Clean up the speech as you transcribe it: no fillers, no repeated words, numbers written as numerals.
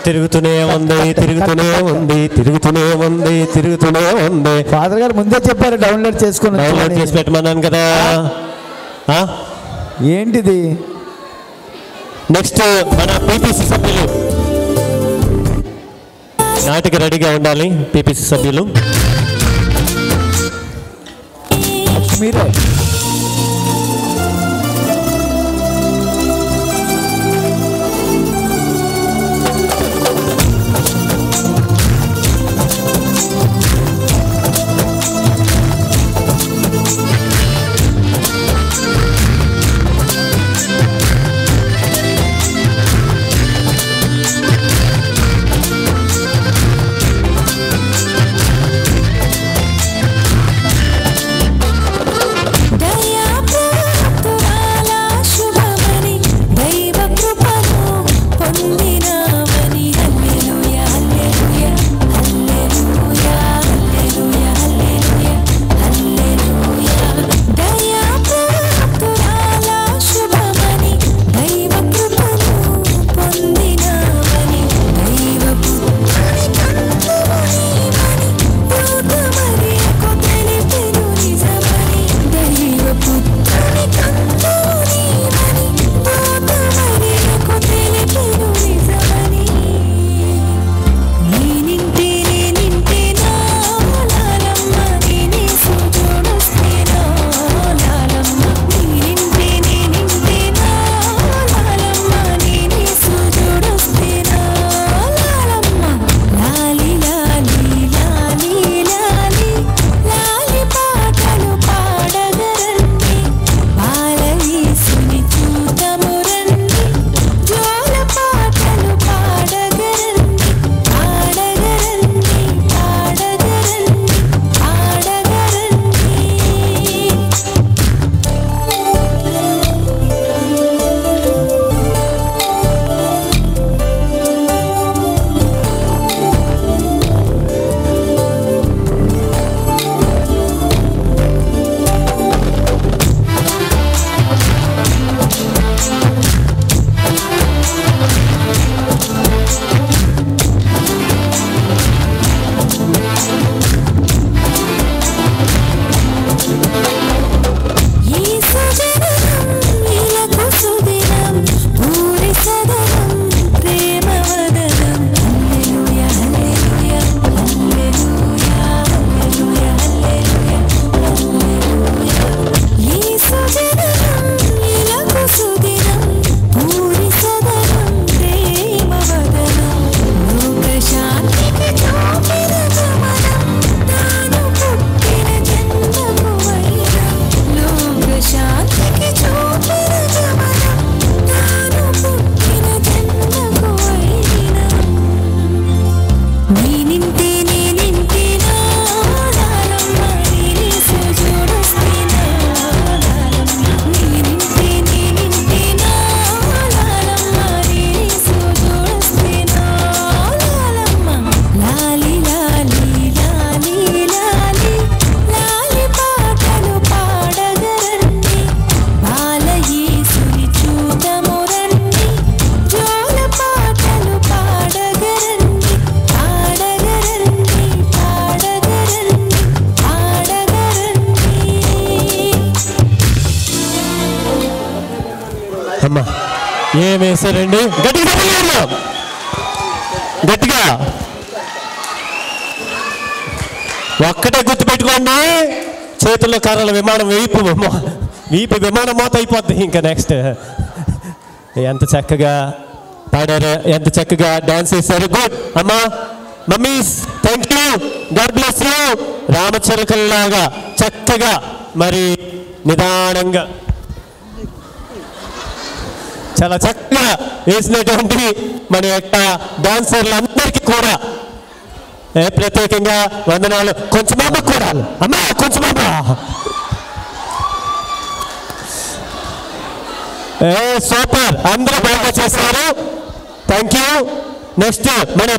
తిరుగుతూనే ఉంది తిరుగుతూనే ఉంది తిరుగుతూనే ఉంది తిరుగుతూనే ఉంది. ఫాదర్ గారు ముందే చెప్పారు డౌన్లోడ్ చేసుకుని డౌన్లోడ్ చేసి పెట్టమన్నాను కదా. ఏంటిది? నెక్స్ట్ మన పీపీసీ సభ్యులు నాటికి రెడీగా ఉండాలి. పీపీసీ సభ్యులు మీరే అమ్మా ఏం వేశారండి? గట్టిగా గట్టిగా ఒక్కటే గుర్తుపెట్టుకోండి, చేతుల్లో కర్రల విమానం వీపు విమానం మోత అయిపోద్ది. ఇంకా నెక్స్ట్ ఎంత చక్కగా పాడారు, ఎంత చక్కగా డాన్స్ చేశారు. గుడ్ అమ్మా, mummies thank you, God bless you. రామచిలకల్లాగా చక్కగా మరి నిదానంగా చాలా చక్కగా వేసినటువంటి మన యొక్క డాన్సర్లందరికీ కూడా ప్రత్యేకంగా వందనాలు. కొంచెం కూడా అమ్మా, కొంచెం సూపర్, అందరూ బాగా చేశారు. Thank you. నెక్స్ట్ మన